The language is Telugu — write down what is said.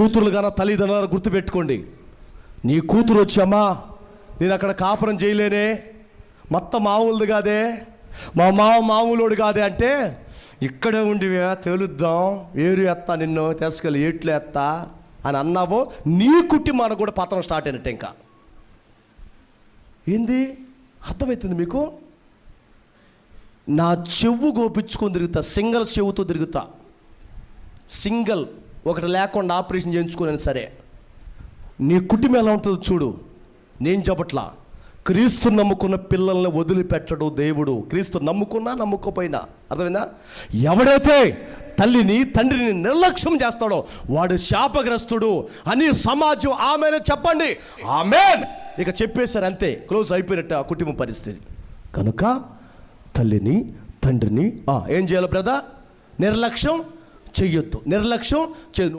కూతురులు కానీ తల్లిదండ్రులు గుర్తుపెట్టుకోండి. నీ కూతురు వచ్చామా, నేను అక్కడ కాపురం చేయలేనే, మొత్తం మామూలుది కాదే, మా మామూలుడు కాదే అంటే, ఇక్కడే ఉండివే తేలుద్దాం, ఏరు ఎత్తా, నిన్ను తీసుకెళ్ళి ఏట్లు ఎత్తా అని అన్నావో నీ కుటుంబానికి కూడా పతనం స్టార్ట్ అయినట్టే. ఇంకా ఏంది అర్థమవుతుంది మీకు? నా చెవు గోపించుకొని తిరుగుతా, సింగల్ చెవుతో తిరుగుతా, సింగల్, ఒకటి లేకుండా ఆపరేషన్ చేయించుకోనని సరే. నీ కుటుంబం ఎలా ఉంటుందో చూడు. నేను చెప్పట్లా, క్రీస్తు నమ్ముకున్న పిల్లల్ని వదిలిపెట్టడు దేవుడు. క్రీస్తు నమ్ముకున్నా నమ్ముకోపోయినా, అర్థమైందా? ఎవడైతే తల్లిని తండ్రిని నిర్లక్ష్యం చేస్తాడో వాడు శాపగ్రస్తుడు అని సమాజం ఆమెనే చెప్పండి. ఆమెన్. ఇక చెప్పేశారు, అంతే, క్లోజ్ అయిపోయినట్టు ఆ కుటుంబ పరిస్థితి. కనుక తల్లిని తండ్రిని ఏం చేయాలి బ్రదర్? నిర్లక్ష్యం చెయ్యొద్దు. నిర్లక్ష్యం చేయను.